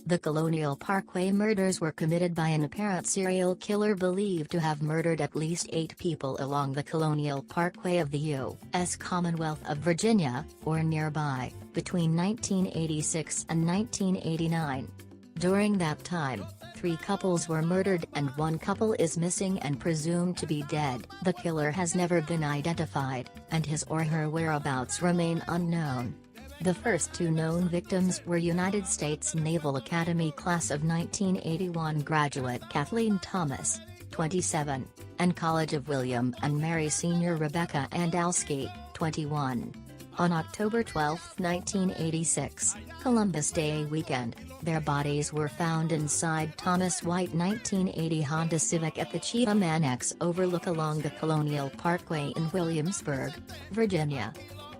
The Colonial Parkway murders were committed by an apparent serial killer believed to have murdered at least 8 people along the Colonial Parkway of the U.S. Commonwealth of Virginia, or nearby, between 1986 and 1989. During that time, 3 couples were murdered and 1 couple is missing and presumed to be dead. The killer has never been identified, and his or her whereabouts remain unknown. The first 2 known victims were United States Naval Academy class of 1981 graduate Kathleen Thomas, 27, and College of William and Mary senior Rebecca Andalski, 21. On October 12, 1986, Columbus Day weekend, their bodies were found inside Thomas' white 1980 Honda Civic at the Cheatham Annex overlook along the Colonial Parkway in Williamsburg, Virginia.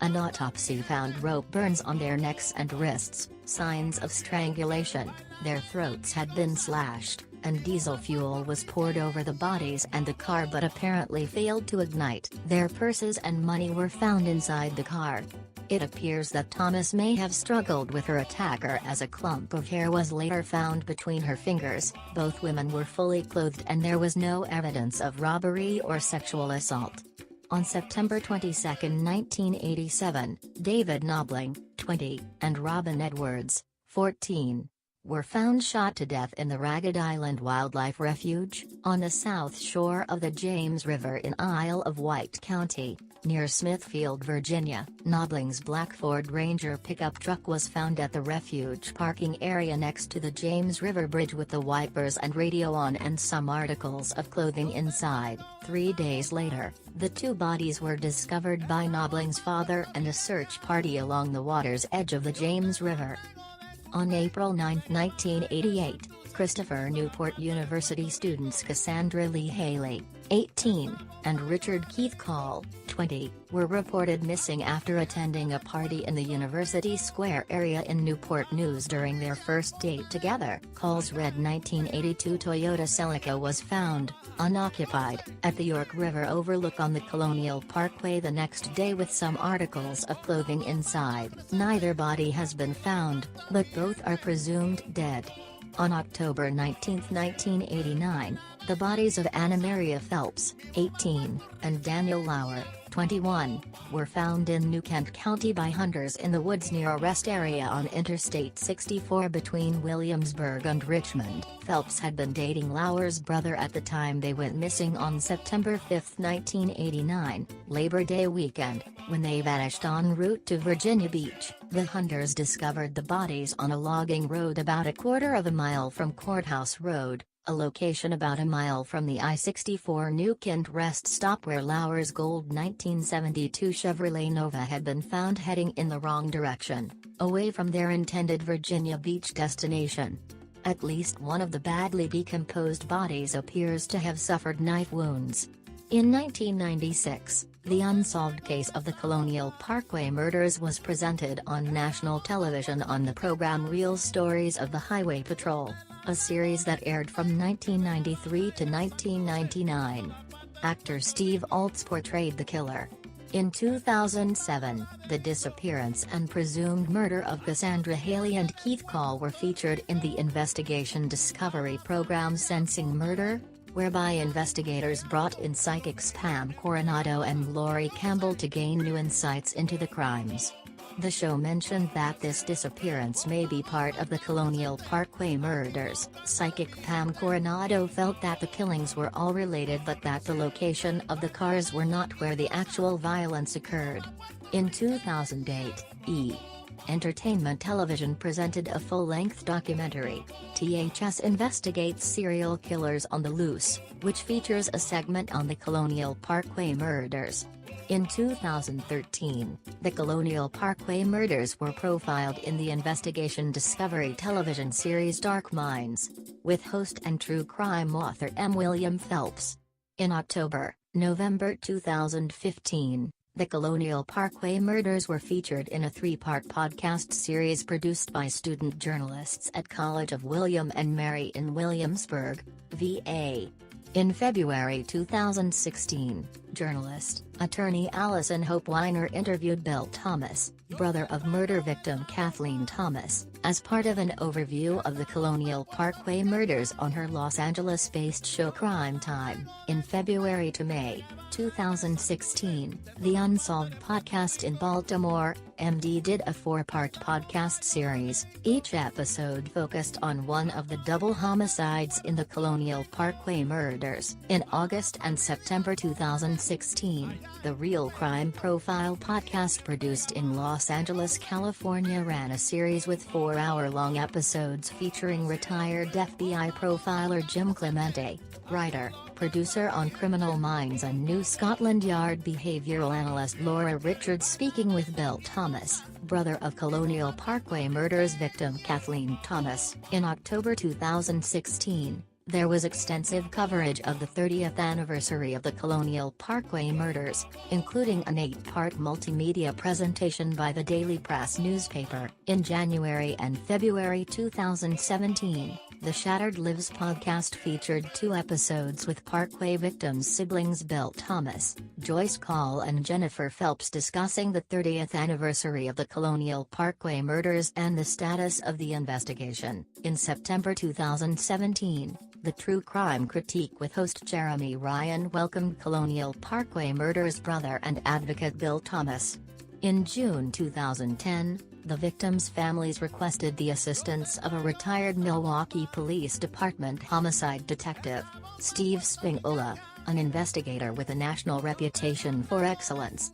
An autopsy found rope burns on their necks and wrists, signs of strangulation, their throats had been slashed, and diesel fuel was poured over the bodies and the car but apparently failed to ignite. Their purses and money were found inside the car. It appears that Thomas may have struggled with her attacker as a clump of hair was later found between her fingers. Both women were fully clothed and there was no evidence of robbery or sexual assault. On September 22, 1987, David Knobling, 20, and Robin Edwards, 14, were found shot to death in the Ragged Island Wildlife Refuge, on the south shore of the James River in Isle of Wight County, near Smithfield, Virginia. Knobling's black Ford Ranger pickup truck was found at the refuge parking area next to the James River Bridge with the wipers and radio on and some articles of clothing inside. 3 days later, the 2 bodies were discovered by Knobling's father and a search party along the water's edge of the James River. On April 9, 1988, Christopher Newport University students Cassandra Lee Haley, 18, and Richard Keith Call, 20, were reported missing after attending a party in the University Square area in Newport News during their first date together. Call's red 1982 Toyota Celica was found, unoccupied, at the York River overlook on the Colonial Parkway the next day with some articles of clothing inside. Neither body has been found, but both are presumed dead. On October 19, 1989, the bodies of Anna Maria Phelps, 18, and Daniel Lauer, 21, were found in New Kent County by hunters in the woods near a rest area on Interstate 64 between Williamsburg and Richmond. Phelps had been dating Lauer's brother at the time they went missing on September 5, 1989, Labor Day weekend, when they vanished en route to Virginia Beach. The hunters discovered the bodies on a logging road about a quarter of a mile from Courthouse Road, a location about a mile from the I-64 New Kent rest stop where Lauer's gold 1972 Chevrolet Nova had been found heading in the wrong direction, away from their intended Virginia Beach destination. At least one of the badly decomposed bodies appears to have suffered knife wounds. In 1996, the unsolved case of the Colonial Parkway murders was presented on national television on the program Real Stories of the Highway Patrol, a series that aired from 1993 to 1999. Actor Steve Altz portrayed the killer. In 2007, the disappearance and presumed murder of Cassandra Haley and Keith Call were featured in the investigation discovery program Sensing Murder, whereby investigators brought in psychics Pam Coronado and Lori Campbell to gain new insights into the crimes. The show mentioned that this disappearance may be part of the Colonial Parkway murders. Psychic Pam Coronado felt that the killings were all related but that the location of the cars were not where the actual violence occurred. In 2008, E! Entertainment Television presented a full-length documentary, THS Investigates Serial Killers on the Loose, which features a segment on the Colonial Parkway murders. In 2013, the Colonial Parkway murders were profiled in the investigation discovery television series Dark Minds, with host and true crime author M. William Phelps. In November 2015, the Colonial Parkway murders were featured in a 3-part podcast series produced by student journalists at College of William and Mary in Williamsburg, VA. In February 2016, journalist, attorney Allison Hope Weiner interviewed Bill Thomas, brother of murder victim Kathleen Thomas, as part of an overview of the Colonial Parkway murders on her Los Angeles-based show Crime Time. In February to May 2016, the Unsolved podcast in Baltimore, MD did a 4-part podcast series. Each episode focused on one of the double homicides in the Colonial Parkway murders. In August and September 2016, the Real Crime Profile podcast produced in Los Angeles, California ran a series with 4-hour-long episodes featuring retired FBI profiler Jim Clemente, writer, producer on Criminal Minds and New Scotland Yard behavioral analyst Laura Richards speaking with Bill Thomas, brother of Colonial Parkway murders victim Kathleen Thomas. In October 2016, there was extensive coverage of the 30th anniversary of the Colonial Parkway murders, including an 8-part multimedia presentation by the Daily Press newspaper. In January and February 2017, the Shattered Lives podcast featured 2 episodes with Parkway victims' siblings Bill Thomas, Joyce Call and Jennifer Phelps discussing the 30th anniversary of the Colonial Parkway murders and the status of the investigation. In September 2017, the True Crime Critique with host Jeremy Ryan welcomed Colonial Parkway murders brother and advocate Bill Thomas. In June 2010, the victims' families requested the assistance of a retired Milwaukee Police Department homicide detective, Steve Spingola, an investigator with a national reputation for excellence.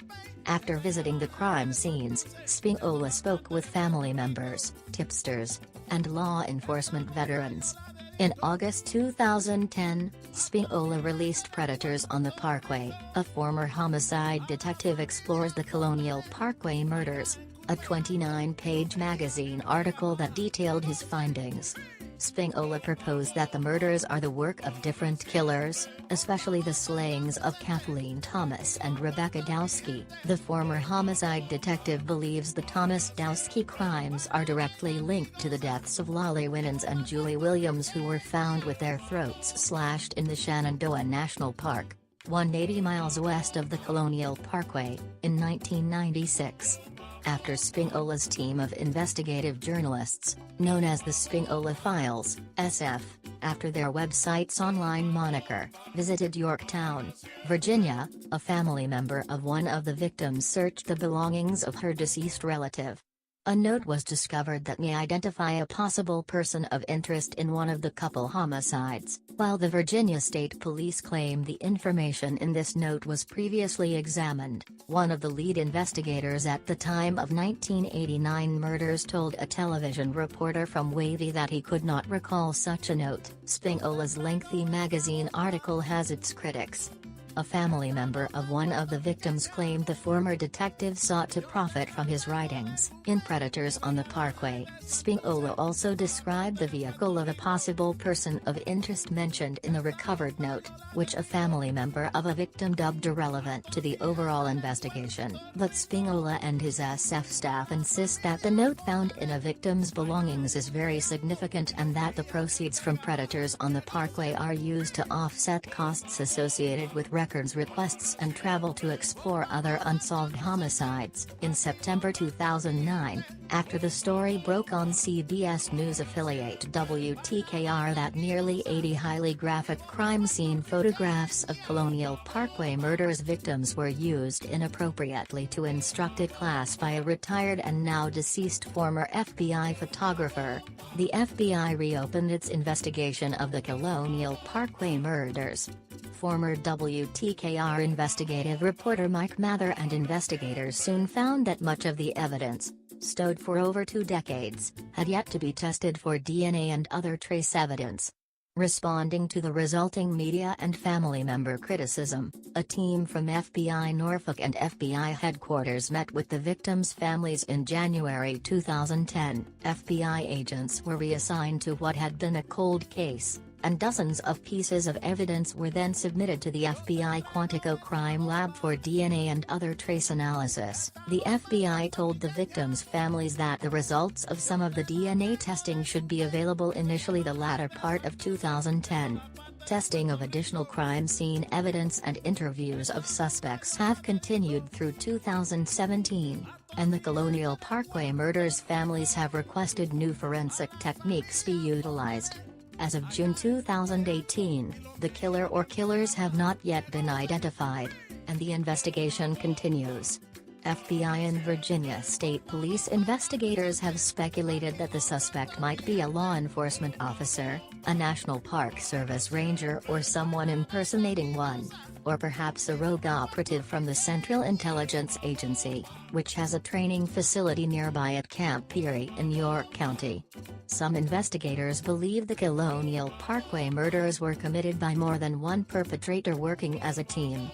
After visiting the crime scenes, Spingola spoke with family members, tipsters, and law enforcement veterans. In August 2010, Spingola released Predators on the Parkway. A former homicide detective explores the Colonial Parkway murders, a 29-page magazine article that detailed his findings. Spingola proposed that the murders are the work of different killers, especially the slayings of Kathleen Thomas and Rebecca Dowski. The former homicide detective believes the Thomas-Dowski crimes are directly linked to the deaths of Lolly Winans and Julie Williams, who were found with their throats slashed in the Shenandoah National Park, 180 miles west of the Colonial Parkway, in 1996. After Spingola's team of investigative journalists, known as the Spingola Files, SF, after their website's online moniker, visited Yorktown, Virginia, a family member of one of the victims searched the belongings of her deceased relative. A note was discovered that may identify a possible person of interest in one of the couple homicides. While the Virginia State Police claim the information in this note was previously examined, one of the lead investigators at the time of 1989 murders told a television reporter from Wavy that he could not recall such a note. Spingola's lengthy magazine article has its critics. A family member of one of the victims claimed the former detective sought to profit from his writings. In Predators on the Parkway, Spingola also described the vehicle of a possible person of interest mentioned in the recovered note, which a family member of a victim dubbed irrelevant to the overall investigation. But Spingola and his SF staff insist that the note found in a victim's belongings is very significant and that the proceeds from Predators on the Parkway are used to offset costs associated with records requests and travel to explore other unsolved homicides. In September 2009, after the story broke on CBS News affiliate WTKR that nearly 80 highly graphic crime scene photographs of Colonial Parkway murders victims were used inappropriately to instruct a class by a retired and now deceased former FBI photographer, the FBI reopened its investigation of the Colonial Parkway murders. Former WTKR investigative reporter Mike Mather and investigators soon found that much of the evidence, stowed for over 2 decades, had yet to be tested for DNA and other trace evidence. Responding to the resulting media and family member criticism, a team from FBI Norfolk and FBI headquarters met with the victims' families in January 2010. FBI agents were reassigned to what had been a cold case, and dozens of pieces of evidence were then submitted to the FBI Quantico Crime Lab for DNA and other trace analysis. The FBI told the victims' families that the results of some of the DNA testing should be available initially the latter part of 2010. Testing of additional crime scene evidence and interviews of suspects have continued through 2017. and the Colonial Parkway Murders families have requested new forensic techniques be utilized. As of June 2018, the killer or killers have not yet been identified, and the investigation continues. FBI and Virginia State Police investigators have speculated that the suspect might be a law enforcement officer, a National Park Service ranger or someone impersonating one, or perhaps a rogue operative from the Central Intelligence Agency, which has a training facility nearby at Camp Peary in York County. Some investigators believe the Colonial Parkway murders were committed by more than one perpetrator working as a team.